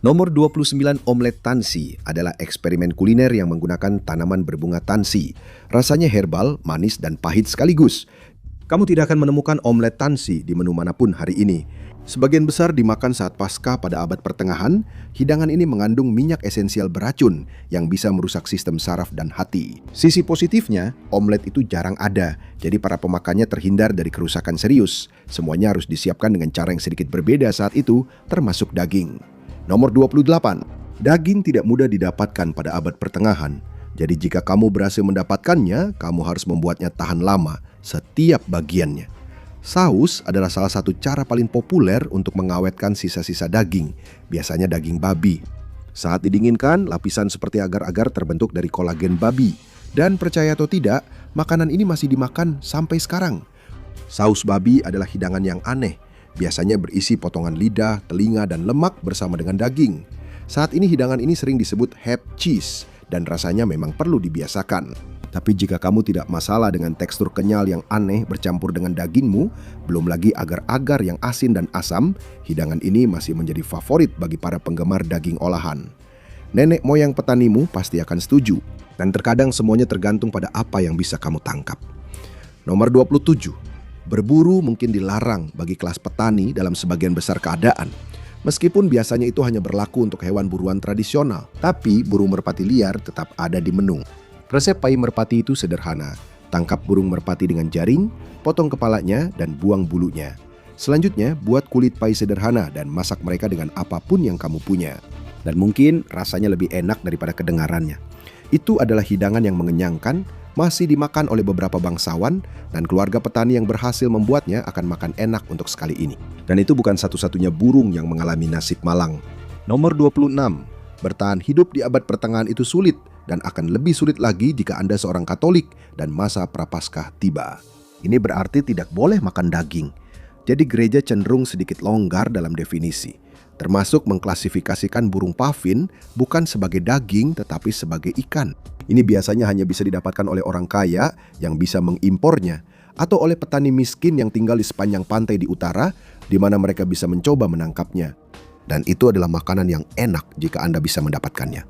Nomor 29, omelet tansi adalah eksperimen kuliner yang menggunakan tanaman berbunga tansi. Rasanya herbal, manis, dan pahit sekaligus. Kamu tidak akan menemukan omelet tansi di menu manapun hari ini. Sebagian besar dimakan saat pasca pada abad pertengahan, hidangan ini mengandung minyak esensial beracun yang bisa merusak sistem saraf dan hati. Sisi positifnya, omelet itu jarang ada, jadi para pemakannya terhindar dari kerusakan serius. Semuanya harus disiapkan dengan cara yang sedikit berbeda saat itu, termasuk daging. Nomor 28, daging tidak mudah didapatkan pada abad pertengahan. Jadi jika kamu berhasil mendapatkannya, kamu harus membuatnya tahan lama, setiap bagiannya. Saus adalah salah satu cara paling populer untuk mengawetkan sisa-sisa daging, biasanya daging babi. Saat didinginkan, lapisan seperti agar-agar terbentuk dari kolagen babi. Dan percaya atau tidak, makanan ini masih dimakan sampai sekarang. Saus babi adalah hidangan yang aneh. Biasanya berisi potongan lidah, telinga, dan lemak bersama dengan daging. Saat ini hidangan ini sering disebut hep cheese dan rasanya memang perlu dibiasakan. Tapi jika kamu tidak masalah dengan tekstur kenyal yang aneh bercampur dengan dagingmu, belum lagi agar-agar yang asin dan asam, hidangan ini masih menjadi favorit bagi para penggemar daging olahan. Nenek moyang petanimu pasti akan setuju, dan terkadang semuanya tergantung pada apa yang bisa kamu tangkap. Nomor 27. Berburu mungkin dilarang bagi kelas petani dalam sebagian besar keadaan. Meskipun biasanya itu hanya berlaku untuk hewan buruan tradisional, tapi burung merpati liar tetap ada di menu. Resep pai merpati itu sederhana. Tangkap burung merpati dengan jaring, potong kepalanya, dan buang bulunya. Selanjutnya, buat kulit pai sederhana dan masak mereka dengan apapun yang kamu punya. Dan mungkin rasanya lebih enak daripada kedengarannya. Itu adalah hidangan yang mengenyangkan, masih dimakan oleh beberapa bangsawan, dan keluarga petani yang berhasil membuatnya akan makan enak untuk sekali ini. Dan itu bukan satu-satunya burung yang mengalami nasib malang. Nomor 26. Bertahan hidup di abad pertengahan itu sulit, dan akan lebih sulit lagi jika Anda seorang Katolik dan masa Prapaskah tiba. Ini berarti tidak boleh makan daging. Jadi gereja cenderung sedikit longgar dalam definisi, termasuk mengklasifikasikan burung pavin bukan sebagai daging tetapi sebagai ikan. Ini biasanya hanya bisa didapatkan oleh orang kaya yang bisa mengimpornya, atau oleh petani miskin yang tinggal di sepanjang pantai di utara, di mana mereka bisa mencoba menangkapnya. Dan itu adalah makanan yang enak jika Anda bisa mendapatkannya.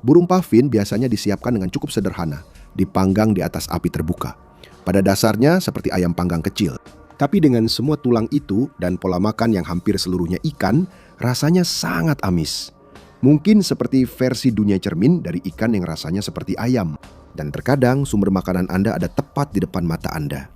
Burung pavin biasanya disiapkan dengan cukup sederhana, dipanggang di atas api terbuka. Pada dasarnya seperti ayam panggang kecil. Tapi dengan semua tulang itu dan pola makan yang hampir seluruhnya ikan, rasanya sangat amis. Mungkin seperti versi dunia cermin dari ikan yang rasanya seperti ayam. Dan terkadang sumber makanan Anda ada tepat di depan mata Anda.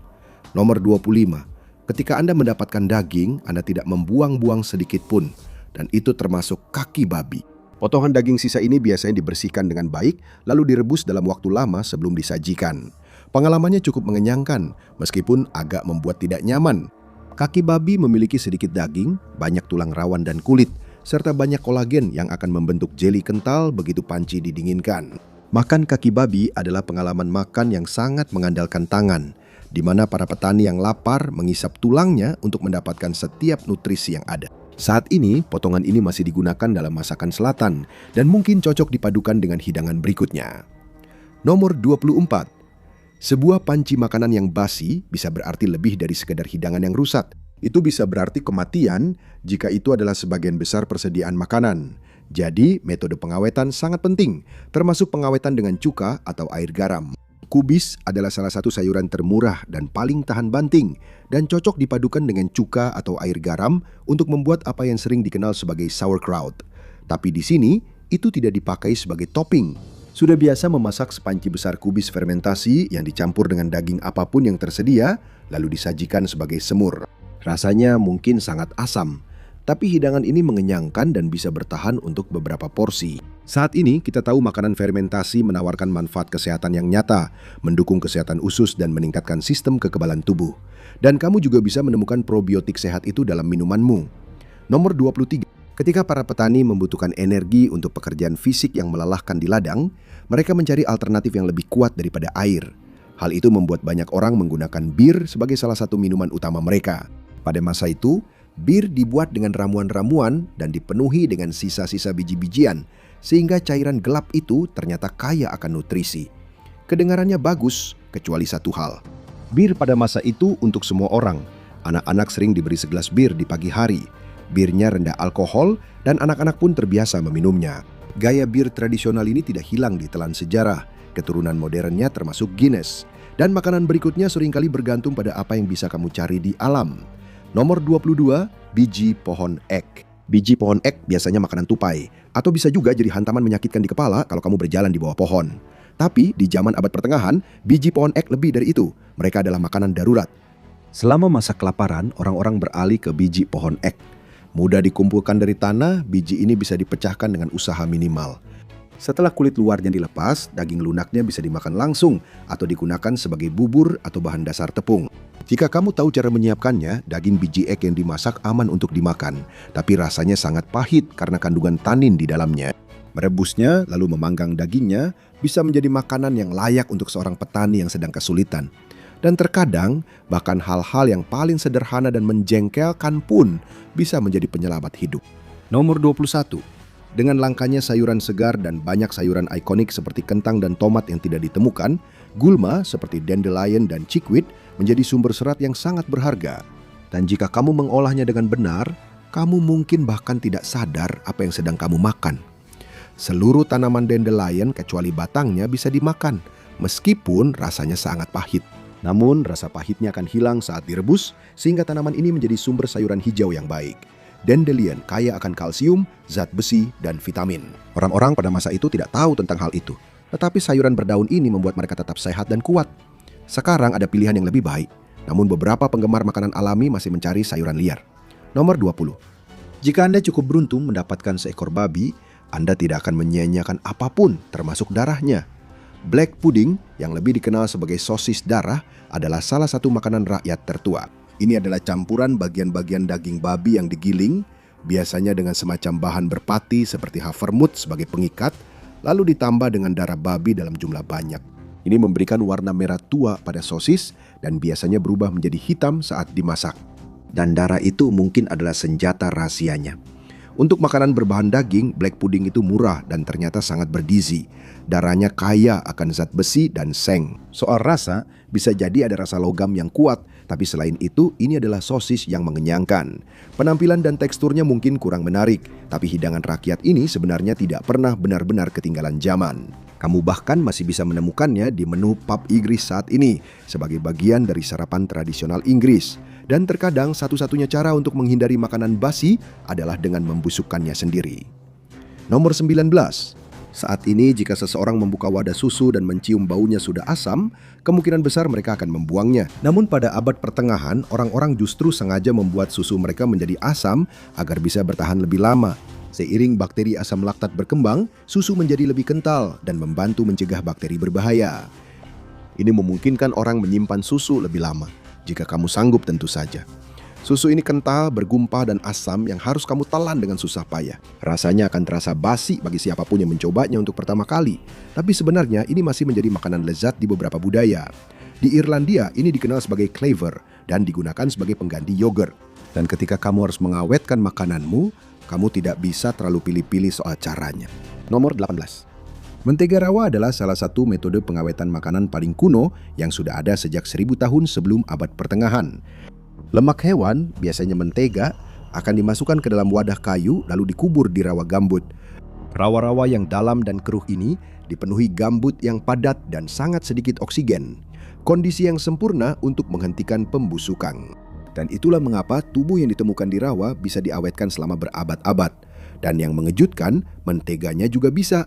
Nomor 25. Ketika Anda mendapatkan daging, Anda tidak membuang-buang sedikit pun. Dan itu termasuk kaki babi. Potongan daging sisa ini biasanya dibersihkan dengan baik, lalu direbus dalam waktu lama sebelum disajikan. Pengalamannya cukup mengenyangkan, meskipun agak membuat tidak nyaman. Kaki babi memiliki sedikit daging, banyak tulang rawan dan kulit, serta banyak kolagen yang akan membentuk jeli kental begitu panci didinginkan. Makan kaki babi adalah pengalaman makan yang sangat mengandalkan tangan, di mana para petani yang lapar mengisap tulangnya untuk mendapatkan setiap nutrisi yang ada. Saat ini, potongan ini masih digunakan dalam masakan selatan dan mungkin cocok dipadukan dengan hidangan berikutnya. Nomor 24. Sebuah panci makanan yang basi bisa berarti lebih dari sekedar hidangan yang rusak. Itu bisa berarti kematian jika itu adalah sebagian besar persediaan makanan. Jadi, metode pengawetan sangat penting, termasuk pengawetan dengan cuka atau air garam. Kubis adalah salah satu sayuran termurah dan paling tahan banting dan cocok dipadukan dengan cuka atau air garam untuk membuat apa yang sering dikenal sebagai sauerkraut. Tapi di sini, itu tidak dipakai sebagai topping. Sudah biasa memasak sepanci besar kubis fermentasi yang dicampur dengan daging apapun yang tersedia, lalu disajikan sebagai semur. Rasanya mungkin sangat asam, tapi hidangan ini mengenyangkan dan bisa bertahan untuk beberapa porsi. Saat ini kita tahu makanan fermentasi menawarkan manfaat kesehatan yang nyata, mendukung kesehatan usus dan meningkatkan sistem kekebalan tubuh. Dan kamu juga bisa menemukan probiotik sehat itu dalam minumanmu. Nomor 23. Ketika para petani membutuhkan energi untuk pekerjaan fisik yang melelahkan di ladang, mereka mencari alternatif yang lebih kuat daripada air. Hal itu membuat banyak orang menggunakan bir sebagai salah satu minuman utama mereka. Pada masa itu, bir dibuat dengan ramuan-ramuan dan dipenuhi dengan sisa-sisa biji-bijian, sehingga cairan gelap itu ternyata kaya akan nutrisi. Kedengarannya bagus, kecuali satu hal. Bir pada masa itu untuk semua orang. Anak-anak sering diberi segelas bir di pagi hari. Birnya rendah alkohol dan anak-anak pun terbiasa meminumnya. Gaya bir tradisional ini tidak hilang di telan sejarah. Keturunan modernnya termasuk Guinness. Dan makanan berikutnya seringkali bergantung pada apa yang bisa kamu cari di alam. Nomor 22, biji pohon ek. Biji pohon ek biasanya makanan tupai, atau bisa juga jadi hantaman menyakitkan di kepala kalau kamu berjalan di bawah pohon. Tapi di zaman abad pertengahan, biji pohon ek lebih dari itu. Mereka adalah makanan darurat. Selama masa kelaparan, orang-orang beralih ke biji pohon ek. Mudah dikumpulkan dari tanah, biji ini bisa dipecahkan dengan usaha minimal. Setelah kulit luarnya dilepas, daging lunaknya bisa dimakan langsung atau digunakan sebagai bubur atau bahan dasar tepung. Jika kamu tahu cara menyiapkannya, daging biji ek yang dimasak aman untuk dimakan, tapi rasanya sangat pahit karena kandungan tanin di dalamnya. Merebusnya lalu memanggang dagingnya bisa menjadi makanan yang layak untuk seorang petani yang sedang kesulitan. Dan terkadang bahkan hal-hal yang paling sederhana dan menjengkelkan pun bisa menjadi penyelamat hidup. Nomor 21. Dengan langkanya sayuran segar dan banyak sayuran ikonik seperti kentang dan tomat yang tidak ditemukan, gulma seperti dandelion dan chickweed menjadi sumber serat yang sangat berharga. Dan jika kamu mengolahnya dengan benar, kamu mungkin bahkan tidak sadar apa yang sedang kamu makan. Seluruh tanaman dandelion kecuali batangnya bisa dimakan, meskipun rasanya sangat pahit. Namun rasa pahitnya akan hilang saat direbus, sehingga tanaman ini menjadi sumber sayuran hijau yang baik. Dandelion kaya akan kalsium, zat besi, dan vitamin. Orang-orang pada masa itu tidak tahu tentang hal itu. Tetapi sayuran berdaun ini membuat mereka tetap sehat dan kuat. Sekarang ada pilihan yang lebih baik. Namun beberapa penggemar makanan alami masih mencari sayuran liar. Nomor 20. Jika Anda cukup beruntung mendapatkan seekor babi, Anda tidak akan menyia-nyiakan apapun, termasuk darahnya. Black pudding, yang lebih dikenal sebagai sosis darah, adalah salah satu makanan rakyat tertua. Ini adalah campuran bagian-bagian daging babi yang digiling, biasanya dengan semacam bahan berpati seperti havermut sebagai pengikat, lalu ditambah dengan darah babi dalam jumlah banyak. Ini memberikan warna merah tua pada sosis dan biasanya berubah menjadi hitam saat dimasak. Dan darah itu mungkin adalah senjata rahasianya. Untuk makanan berbahan daging, black pudding itu murah dan ternyata sangat bergizi. Darahnya kaya akan zat besi dan seng. Soal rasa, bisa jadi ada rasa logam yang kuat, tapi selain itu, ini adalah sosis yang mengenyangkan. Penampilan dan teksturnya mungkin kurang menarik, tapi hidangan rakyat ini sebenarnya tidak pernah benar-benar ketinggalan zaman. Kamu bahkan masih bisa menemukannya di menu pub Inggris saat ini, sebagai bagian dari sarapan tradisional Inggris. Dan terkadang satu-satunya cara untuk menghindari makanan basi adalah dengan membusukkannya sendiri. Nomor 19. Saat ini jika seseorang membuka wadah susu dan mencium baunya sudah asam, kemungkinan besar mereka akan membuangnya. Namun pada abad pertengahan, orang-orang justru sengaja membuat susu mereka menjadi asam agar bisa bertahan lebih lama. Seiring bakteri asam laktat berkembang, susu menjadi lebih kental dan membantu mencegah bakteri berbahaya. Ini memungkinkan orang menyimpan susu lebih lama. Jika kamu sanggup tentu saja. Susu ini kental, bergumpah dan asam yang harus kamu telan dengan susah payah. Rasanya akan terasa basi bagi siapapun yang mencobanya untuk pertama kali. Tapi sebenarnya ini masih menjadi makanan lezat di beberapa budaya. Di Irlandia ini dikenal sebagai claver dan digunakan sebagai pengganti yogurt. Dan ketika kamu harus mengawetkan makananmu, kamu tidak bisa terlalu pilih-pilih soal caranya. Nomor 18. Mentega rawa adalah salah satu metode pengawetan makanan paling kuno yang sudah ada sejak 1000 tahun sebelum abad pertengahan. Lemak hewan, biasanya mentega, akan dimasukkan ke dalam wadah kayu lalu dikubur di rawa gambut. Rawa-rawa yang dalam dan keruh ini dipenuhi gambut yang padat dan sangat sedikit oksigen. Kondisi yang sempurna untuk menghentikan pembusukan. Dan itulah mengapa tubuh yang ditemukan di rawa bisa diawetkan selama berabad-abad. Dan yang mengejutkan, menteganya juga bisa.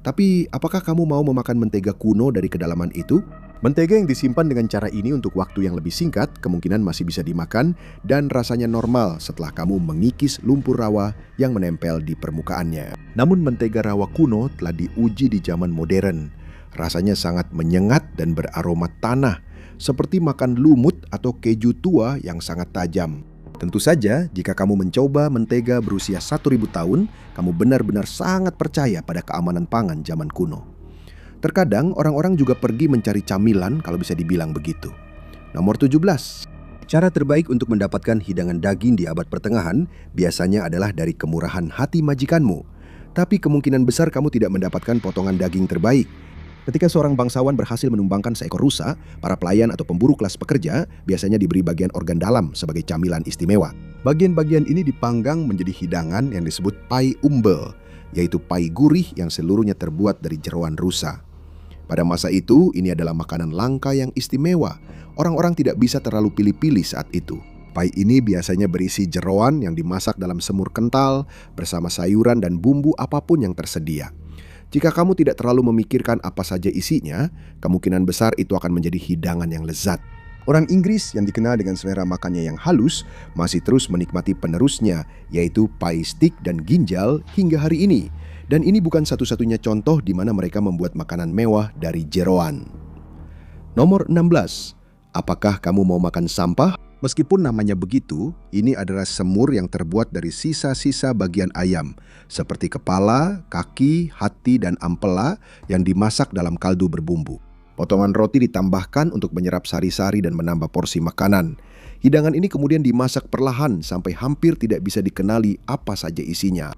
Tapi apakah kamu mau memakan mentega kuno dari kedalaman itu? Mentega yang disimpan dengan cara ini untuk waktu yang lebih singkat kemungkinan masih bisa dimakan dan rasanya normal setelah kamu mengikis lumpur rawa yang menempel di permukaannya. Namun mentega rawa kuno telah diuji di zaman modern. Rasanya sangat menyengat dan beraroma tanah, seperti makan lumut atau keju tua yang sangat tajam. Tentu saja, jika kamu mencoba mentega berusia 1000 tahun, kamu benar-benar sangat percaya pada keamanan pangan zaman kuno. Terkadang, orang-orang juga pergi mencari camilan kalau bisa dibilang begitu. Nomor 17. Cara terbaik untuk mendapatkan hidangan daging di abad pertengahan biasanya adalah dari kemurahan hati majikanmu. Tapi kemungkinan besar kamu tidak mendapatkan potongan daging terbaik. Ketika seorang bangsawan berhasil menumbangkan seekor rusa, para pelayan atau pemburu kelas pekerja biasanya diberi bagian organ dalam sebagai camilan istimewa. Bagian-bagian ini dipanggang menjadi hidangan yang disebut pai umbel, yaitu pai gurih yang seluruhnya terbuat dari jeroan rusa. Pada masa itu, ini adalah makanan langka yang istimewa. Orang-orang tidak bisa terlalu pilih-pilih saat itu. Pai ini biasanya berisi jeroan yang dimasak dalam semur kental bersama sayuran dan bumbu apapun yang tersedia. Jika kamu tidak terlalu memikirkan apa saja isinya, kemungkinan besar itu akan menjadi hidangan yang lezat. Orang Inggris yang dikenal dengan selera makannya yang halus masih terus menikmati penerusnya, yaitu pai stick dan ginjal hingga hari ini. Dan ini bukan satu-satunya contoh di mana mereka membuat makanan mewah dari jeroan. Nomor 16. Apakah kamu mau makan sampah? Meskipun namanya begitu, ini adalah semur yang terbuat dari sisa-sisa bagian ayam, seperti kepala, kaki, hati, dan ampela yang dimasak dalam kaldu berbumbu. Potongan roti ditambahkan untuk menyerap sari-sari dan menambah porsi makanan. Hidangan ini kemudian dimasak perlahan sampai hampir tidak bisa dikenali apa saja isinya.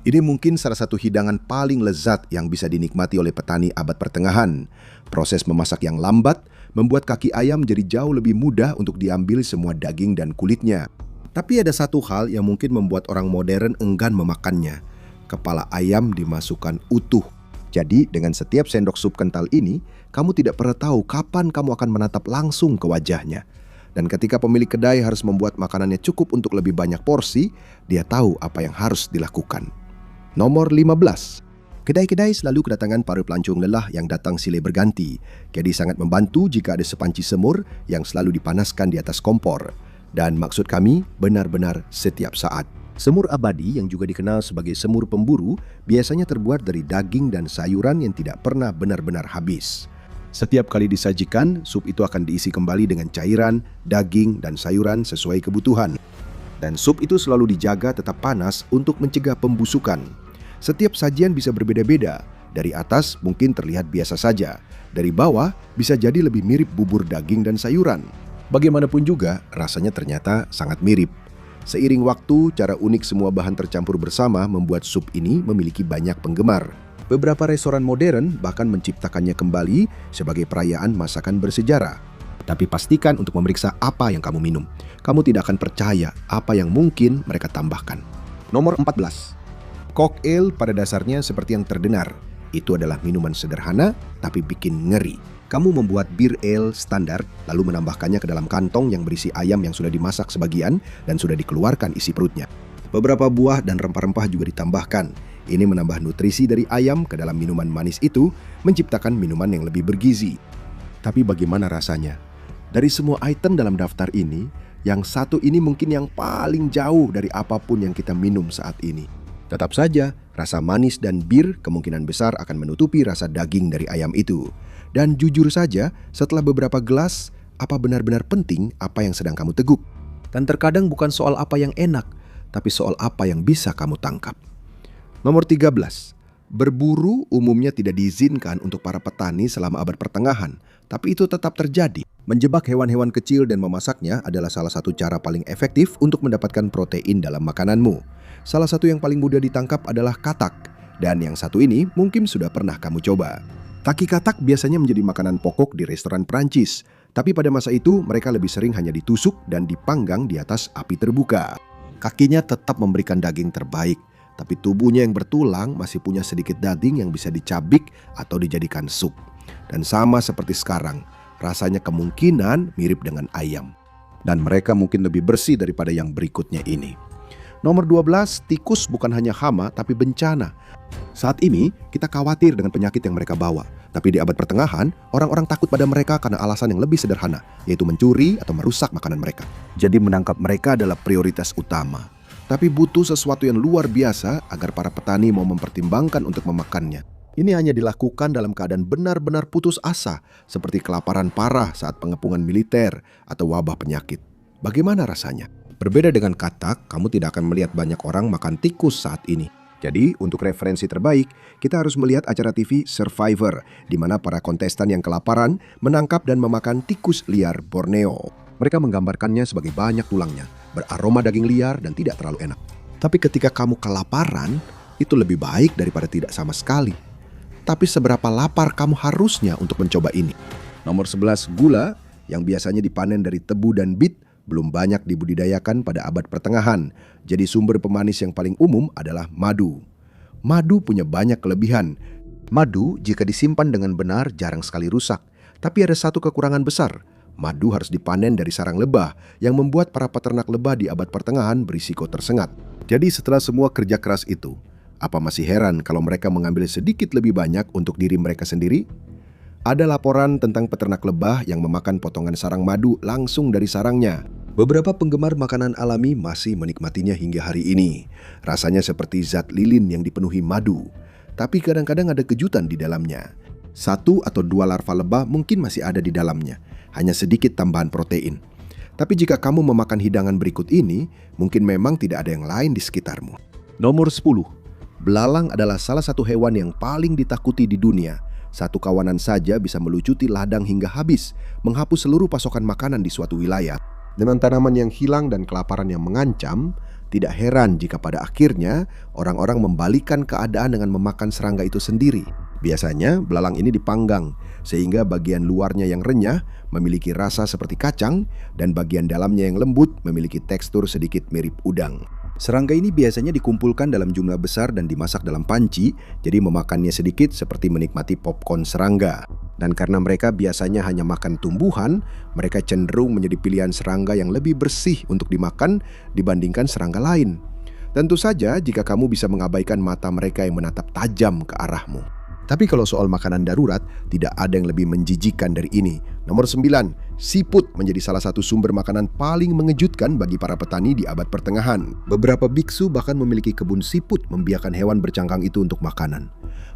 Ini mungkin salah satu hidangan paling lezat yang bisa dinikmati oleh petani abad pertengahan. Proses memasak yang lambat membuat kaki ayam jadi jauh lebih mudah untuk diambil semua daging dan kulitnya. Tapi ada satu hal yang mungkin membuat orang modern enggan memakannya. Kepala ayam dimasukkan utuh. Jadi dengan setiap sendok sup kental ini, kamu tidak pernah tahu kapan kamu akan menatap langsung ke wajahnya. Dan ketika pemilik kedai harus membuat makanannya cukup untuk lebih banyak porsi, dia tahu apa yang harus dilakukan. Nomor 15. Kedai-kedai selalu kedatangan para pelancong lelah yang datang silih berganti. Jadi sangat membantu jika ada sepanci semur yang selalu dipanaskan di atas kompor. Dan maksud kami benar-benar setiap saat. Semur abadi yang juga dikenal sebagai semur pemburu biasanya terbuat dari daging dan sayuran yang tidak pernah benar-benar habis. Setiap kali disajikan, sup itu akan diisi kembali dengan cairan, daging, dan sayuran sesuai kebutuhan. Dan sup itu selalu dijaga tetap panas untuk mencegah pembusukan. Setiap sajian bisa berbeda-beda. Dari atas mungkin terlihat biasa saja. Dari bawah bisa jadi lebih mirip bubur daging dan sayuran. Bagaimanapun juga, rasanya ternyata sangat mirip. Seiring waktu, cara unik semua bahan tercampur bersama membuat sup ini memiliki banyak penggemar. Beberapa restoran modern bahkan menciptakannya kembali sebagai perayaan masakan bersejarah. Tapi pastikan untuk memeriksa apa yang kamu minum. Kamu tidak akan percaya apa yang mungkin mereka tambahkan. Nomor 14. Coke ale pada dasarnya seperti yang terdengar. Itu adalah minuman sederhana tapi bikin ngeri. Kamu membuat bir ale standar lalu menambahkannya ke dalam kantong yang berisi ayam yang sudah dimasak sebagian dan sudah dikeluarkan isi perutnya. Beberapa buah dan rempah-rempah juga ditambahkan. Ini menambah nutrisi dari ayam ke dalam minuman manis itu, menciptakan minuman yang lebih bergizi. Tapi bagaimana rasanya? Dari semua item dalam daftar ini, yang satu ini mungkin yang paling jauh dari apapun yang kita minum saat ini. Tetap saja, rasa manis dan bir kemungkinan besar akan menutupi rasa daging dari ayam itu. Dan jujur saja, setelah beberapa gelas, apa benar-benar penting apa yang sedang kamu teguk? Dan terkadang bukan soal apa yang enak, tapi soal apa yang bisa kamu tangkap. Nomor 13. Berburu umumnya tidak diizinkan untuk para petani selama abad pertengahan, tapi itu tetap terjadi. Menjebak hewan-hewan kecil dan memasaknya adalah salah satu cara paling efektif untuk mendapatkan protein dalam makananmu. Salah satu yang paling mudah ditangkap adalah katak, dan yang satu ini mungkin sudah pernah kamu coba. Kaki katak biasanya menjadi makanan pokok di restoran Prancis, tapi pada masa itu mereka lebih sering hanya ditusuk dan dipanggang di atas api terbuka. Kakinya tetap memberikan daging terbaik, tapi tubuhnya yang bertulang masih punya sedikit daging yang bisa dicabik atau dijadikan sup. Dan sama seperti sekarang, rasanya kemungkinan mirip dengan ayam. Dan mereka mungkin lebih bersih daripada yang berikutnya ini. Nomor 12, tikus bukan hanya hama tapi bencana. Saat ini, kita khawatir dengan penyakit yang mereka bawa. Tapi di abad pertengahan, orang-orang takut pada mereka karena alasan yang lebih sederhana, yaitu mencuri atau merusak makanan mereka. Jadi menangkap mereka adalah prioritas utama. Tapi butuh sesuatu yang luar biasa agar para petani mau mempertimbangkan untuk memakannya. Ini hanya dilakukan dalam keadaan benar-benar putus asa, seperti kelaparan parah saat pengepungan militer atau wabah penyakit. Bagaimana rasanya? Berbeda dengan katak, kamu tidak akan melihat banyak orang makan tikus saat ini. Jadi, untuk referensi terbaik, kita harus melihat acara TV Survivor, di mana para kontestan yang kelaparan menangkap dan memakan tikus liar Borneo. Mereka menggambarkannya sebagai banyak tulangnya, beraroma daging liar dan tidak terlalu enak. Tapi ketika kamu kelaparan, itu lebih baik daripada tidak sama sekali. Tapi seberapa lapar kamu harusnya untuk mencoba ini? Nomor 11, gula yang biasanya dipanen dari tebu dan bit belum banyak dibudidayakan pada abad pertengahan. Jadi sumber pemanis yang paling umum adalah madu. Madu punya banyak kelebihan. Madu jika disimpan dengan benar jarang sekali rusak. Tapi ada satu kekurangan besar. Madu harus dipanen dari sarang lebah yang membuat para peternak lebah di abad pertengahan berisiko tersengat. Jadi setelah semua kerja keras itu, apa masih heran kalau mereka mengambil sedikit lebih banyak untuk diri mereka sendiri? Ada laporan tentang peternak lebah yang memakan potongan sarang madu langsung dari sarangnya. Beberapa penggemar makanan alami masih menikmatinya hingga hari ini. Rasanya seperti zat lilin yang dipenuhi madu. Tapi kadang-kadang ada kejutan di dalamnya. 1 atau 2 larva lebah mungkin masih ada di dalamnya. Hanya sedikit tambahan protein. Tapi jika kamu memakan hidangan berikut ini, mungkin memang tidak ada yang lain di sekitarmu. Nomor 10. Belalang adalah salah satu hewan yang paling ditakuti di dunia. Satu kawanan saja bisa melucuti ladang hingga habis, menghapus seluruh pasokan makanan di suatu wilayah. Dengan tanaman yang hilang dan kelaparan yang mengancam, tidak heran jika pada akhirnya orang-orang membalikkan keadaan dengan memakan serangga itu sendiri. Biasanya belalang ini dipanggang, sehingga bagian luarnya yang renyah memiliki rasa seperti kacang dan bagian dalamnya yang lembut memiliki tekstur sedikit mirip udang. Serangga ini biasanya dikumpulkan dalam jumlah besar dan dimasak dalam panci, jadi memakannya sedikit seperti menikmati popcorn serangga. Dan karena mereka biasanya hanya makan tumbuhan, mereka cenderung menjadi pilihan serangga yang lebih bersih untuk dimakan dibandingkan serangga lain. Tentu saja jika kamu bisa mengabaikan mata mereka yang menatap tajam ke arahmu. Tapi kalau soal makanan darurat, tidak ada yang lebih menjijikan dari ini. Nomor 9, siput menjadi salah satu sumber makanan paling mengejutkan bagi para petani di abad pertengahan. Beberapa biksu bahkan memiliki kebun siput membiarkan hewan bercangkang itu untuk makanan.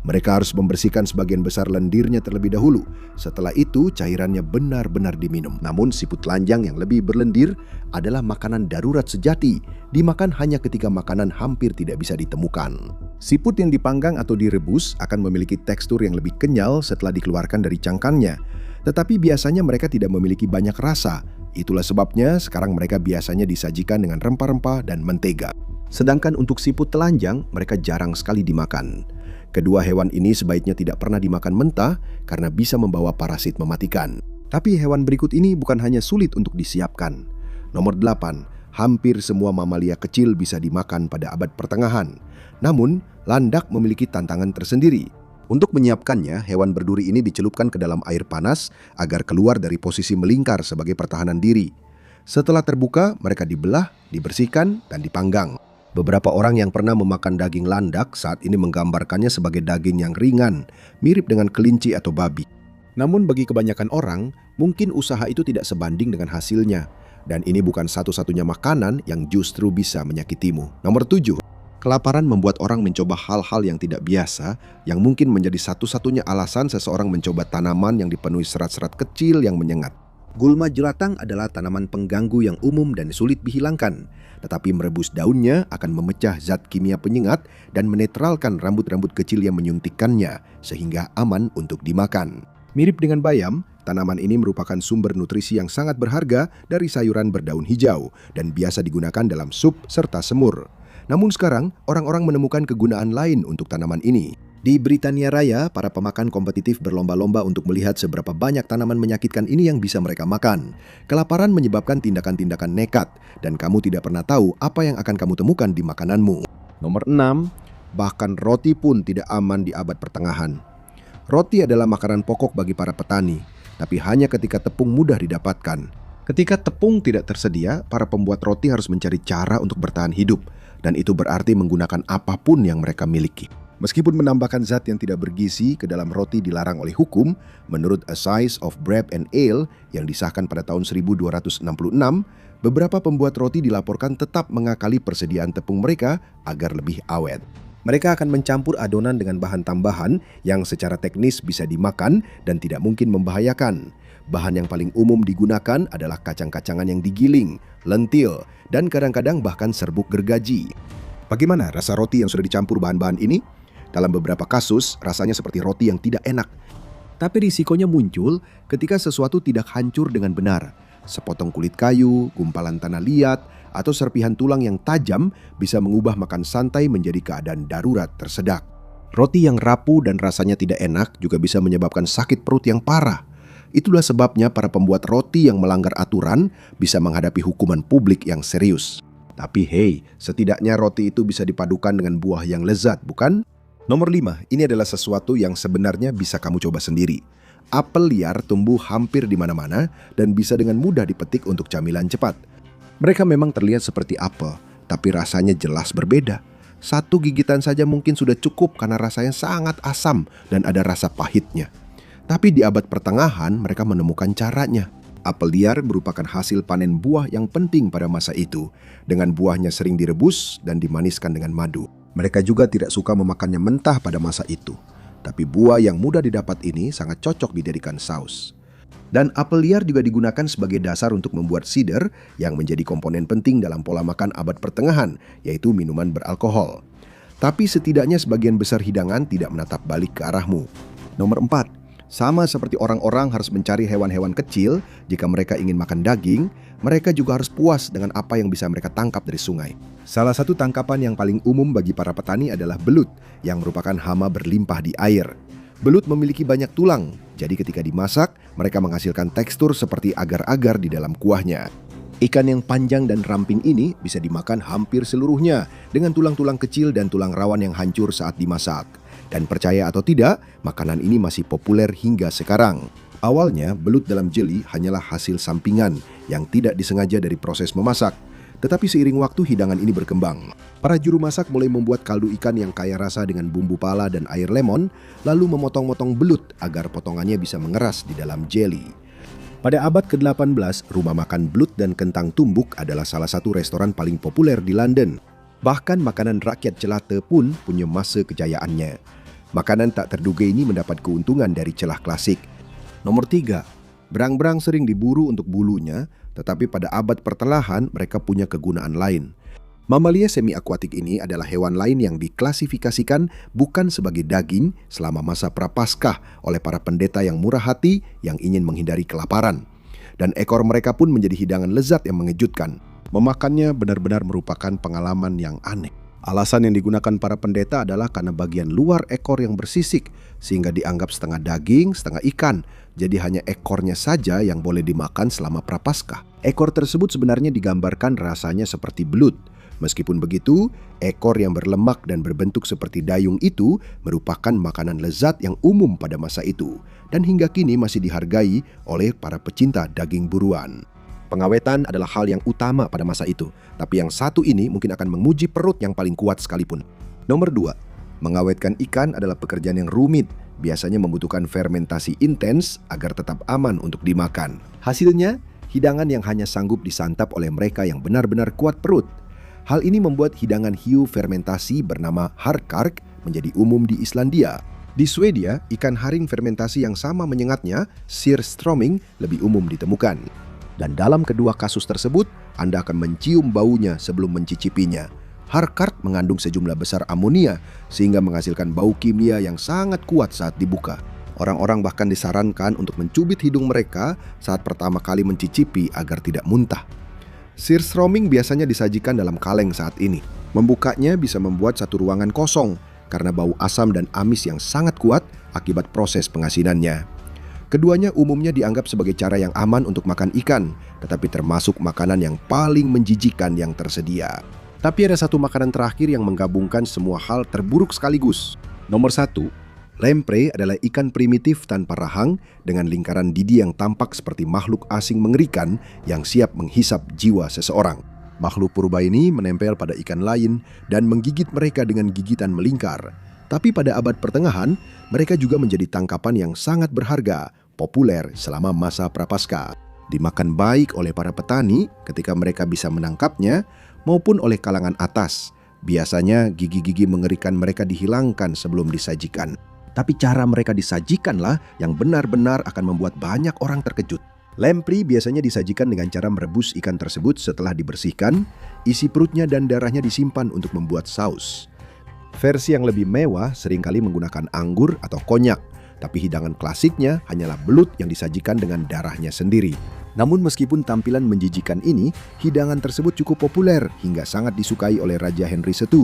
Mereka harus membersihkan sebagian besar lendirnya terlebih dahulu. Setelah itu, cairannya benar-benar diminum. Namun siput telanjang yang lebih berlendir adalah makanan darurat sejati, dimakan hanya ketika makanan hampir tidak bisa ditemukan. Siput yang dipanggang atau direbus akan memiliki tekstur yang lebih kenyal setelah dikeluarkan dari cangkangnya. Tetapi biasanya mereka tidak memiliki banyak rasa. Itulah sebabnya sekarang mereka biasanya disajikan dengan rempah-rempah dan mentega. Sedangkan untuk siput telanjang, mereka jarang sekali dimakan. Kedua hewan ini sebaiknya tidak pernah dimakan mentah karena bisa membawa parasit mematikan. Tapi hewan berikut ini bukan hanya sulit untuk disiapkan. Nomor 8, hampir semua mamalia kecil bisa dimakan pada abad pertengahan. Namun, landak memiliki tantangan tersendiri. Untuk menyiapkannya, hewan berduri ini dicelupkan ke dalam air panas agar keluar dari posisi melingkar sebagai pertahanan diri. Setelah terbuka, mereka dibelah, dibersihkan, dan dipanggang. Beberapa orang yang pernah memakan daging landak saat ini menggambarkannya sebagai daging yang ringan, mirip dengan kelinci atau babi. Namun bagi kebanyakan orang, mungkin usaha itu tidak sebanding dengan hasilnya. Dan ini bukan satu-satunya makanan yang justru bisa menyakitimu. Nomor 7. Kelaparan membuat orang mencoba hal-hal yang tidak biasa, yang mungkin menjadi satu-satunya alasan seseorang mencoba tanaman yang dipenuhi serat-serat kecil yang menyengat. Gulma jelatang adalah tanaman pengganggu yang umum dan sulit dihilangkan. Tetapi merebus daunnya akan memecah zat kimia penyengat dan menetralkan rambut-rambut kecil yang menyuntikkannya, sehingga aman untuk dimakan. Mirip dengan bayam, tanaman ini merupakan sumber nutrisi yang sangat berharga dari sayuran berdaun hijau dan biasa digunakan dalam sup serta semur. Namun sekarang, orang-orang menemukan kegunaan lain untuk tanaman ini. Di Britania Raya, para pemakan kompetitif berlomba-lomba untuk melihat seberapa banyak tanaman menyakitkan ini yang bisa mereka makan. Kelaparan menyebabkan tindakan-tindakan nekat, dan kamu tidak pernah tahu apa yang akan kamu temukan di makananmu. Nomor 6, bahkan roti pun tidak aman di abad pertengahan. Roti adalah makanan pokok bagi para petani, tapi hanya ketika tepung mudah didapatkan. Ketika tepung tidak tersedia, para pembuat roti harus mencari cara untuk bertahan hidup, dan itu berarti menggunakan apapun yang mereka miliki. Meskipun menambahkan zat yang tidak bergizi ke dalam roti dilarang oleh hukum, menurut A Size of Bread and Ale yang disahkan pada tahun 1266, beberapa pembuat roti dilaporkan tetap mengakali persediaan tepung mereka agar lebih awet. Mereka akan mencampur adonan dengan bahan tambahan yang secara teknis bisa dimakan dan tidak mungkin membahayakan. Bahan yang paling umum digunakan adalah kacang-kacangan yang digiling, lentil, dan kadang-kadang bahkan serbuk gergaji. Bagaimana rasa roti yang sudah dicampur bahan-bahan ini? Dalam beberapa kasus, rasanya seperti roti yang tidak enak. Tapi risikonya muncul ketika sesuatu tidak hancur dengan benar. Sepotong kulit kayu, gumpalan tanah liat, atau serpihan tulang yang tajam bisa mengubah makan santai menjadi keadaan darurat tersedak. Roti yang rapuh dan rasanya tidak enak juga bisa menyebabkan sakit perut yang parah. Itulah sebabnya para pembuat roti yang melanggar aturan bisa menghadapi hukuman publik yang serius. Tapi hey, setidaknya roti itu bisa dipadukan dengan buah yang lezat, bukan? Nomor 5, ini adalah sesuatu yang sebenarnya bisa kamu coba sendiri. Apel liar tumbuh hampir di mana-mana dan bisa dengan mudah dipetik untuk camilan cepat. Mereka memang terlihat seperti apel, tapi rasanya jelas berbeda. Satu gigitan saja mungkin sudah cukup karena rasanya sangat asam dan ada rasa pahitnya. Tapi di abad pertengahan mereka menemukan caranya. Apel liar merupakan hasil panen buah yang penting pada masa itu. Dengan buahnya sering direbus dan dimaniskan dengan madu. Mereka juga tidak suka memakannya mentah pada masa itu. Tapi buah yang mudah didapat ini sangat cocok dijadikan saus. Dan apel liar juga digunakan sebagai dasar untuk membuat sider yang menjadi komponen penting dalam pola makan abad pertengahan, yaitu minuman beralkohol. Tapi setidaknya sebagian besar hidangan tidak menatap balik ke arahmu. Nomor 4, sama seperti orang-orang harus mencari hewan-hewan kecil, jika mereka ingin makan daging, mereka juga harus puas dengan apa yang bisa mereka tangkap dari sungai. Salah satu tangkapan yang paling umum bagi para petani adalah belut, yang merupakan hama berlimpah di air. Belut memiliki banyak tulang, jadi ketika dimasak, mereka menghasilkan tekstur seperti agar-agar di dalam kuahnya. Ikan yang panjang dan ramping ini bisa dimakan hampir seluruhnya, dengan tulang-tulang kecil dan tulang rawan yang hancur saat dimasak. Dan percaya atau tidak, makanan ini masih populer hingga sekarang. Awalnya, belut dalam jeli hanyalah hasil sampingan yang tidak disengaja dari proses memasak. Tetapi seiring waktu hidangan ini berkembang. Para juru masak mulai membuat kaldu ikan yang kaya rasa dengan bumbu pala dan air lemon, lalu memotong-motong belut agar potongannya bisa mengeras di dalam jeli. Pada abad ke-18, rumah makan belut dan kentang tumbuk adalah salah satu restoran paling populer di London. Bahkan makanan rakyat jelata pun punya masa kejayaannya. Makanan tak terduga ini mendapat keuntungan dari celah klasik. Nomor 3, berang-berang sering diburu untuk bulunya, tetapi pada abad pertengahan mereka punya kegunaan lain. Mamalia semi-akuatik ini adalah hewan lain yang diklasifikasikan bukan sebagai daging selama masa Prapaskah oleh para pendeta yang murah hati yang ingin menghindari kelaparan. Dan ekor mereka pun menjadi hidangan lezat yang mengejutkan. Memakannya benar-benar merupakan pengalaman yang aneh. Alasan yang digunakan para pendeta adalah karena bagian luar ekor yang bersisik, sehingga dianggap setengah daging, setengah ikan. Jadi hanya ekornya saja yang boleh dimakan selama Prapaskah. Ekor tersebut sebenarnya digambarkan rasanya seperti belut. Meskipun begitu, ekor yang berlemak dan berbentuk seperti dayung itu merupakan makanan lezat yang umum pada masa itu. Dan hingga kini masih dihargai oleh para pecinta daging buruan. Pengawetan adalah hal yang utama pada masa itu, tapi yang satu ini mungkin akan menguji perut yang paling kuat sekalipun. Nomor 2, mengawetkan ikan adalah pekerjaan yang rumit, biasanya membutuhkan fermentasi intens agar tetap aman untuk dimakan. Hasilnya, hidangan yang hanya sanggup disantap oleh mereka yang benar-benar kuat perut. Hal ini membuat hidangan hiu fermentasi bernama harkark menjadi umum di Islandia. Di Swedia, ikan haring fermentasi yang sama menyengatnya, surströmming, lebih umum ditemukan. Dan dalam kedua kasus tersebut, Anda akan mencium baunya sebelum mencicipinya. Harkark mengandung sejumlah besar amonia, sehingga menghasilkan bau kimia yang sangat kuat saat dibuka. Orang-orang bahkan disarankan untuk mencubit hidung mereka saat pertama kali mencicipi agar tidak muntah. Surströmming biasanya disajikan dalam kaleng saat ini. Membukanya bisa membuat satu ruangan kosong, karena bau asam dan amis yang sangat kuat akibat proses pengasinannya. Keduanya umumnya dianggap sebagai cara yang aman untuk makan ikan, tetapi termasuk makanan yang paling menjijikan yang tersedia. Tapi ada satu makanan terakhir yang menggabungkan semua hal terburuk sekaligus. Nomor 1, lamprey adalah ikan primitif tanpa rahang dengan lingkaran didi yang tampak seperti makhluk asing mengerikan yang siap menghisap jiwa seseorang. Makhluk purba ini menempel pada ikan lain dan menggigit mereka dengan gigitan melingkar. Tapi pada abad pertengahan, mereka juga menjadi tangkapan yang sangat berharga, populer selama masa Prapaskah. Dimakan baik oleh para petani ketika mereka bisa menangkapnya, maupun oleh kalangan atas. Biasanya gigi-gigi mengerikan mereka dihilangkan sebelum disajikan. Tapi cara mereka disajikanlah yang benar-benar akan membuat banyak orang terkejut. Lamprey biasanya disajikan dengan cara merebus ikan tersebut setelah dibersihkan, isi perutnya dan darahnya disimpan untuk membuat saus. Versi yang lebih mewah seringkali menggunakan anggur atau konyak, tapi hidangan klasiknya hanyalah belut yang disajikan dengan darahnya sendiri. Namun meskipun tampilan menjijikan ini, hidangan tersebut cukup populer hingga sangat disukai oleh Raja Henry I.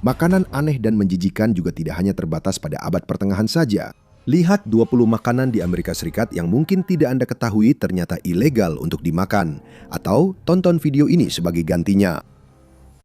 Makanan aneh dan menjijikan juga tidak hanya terbatas pada abad pertengahan saja. Lihat 20 makanan di Amerika Serikat yang mungkin tidak Anda ketahui ternyata ilegal untuk dimakan. Atau tonton video ini sebagai gantinya.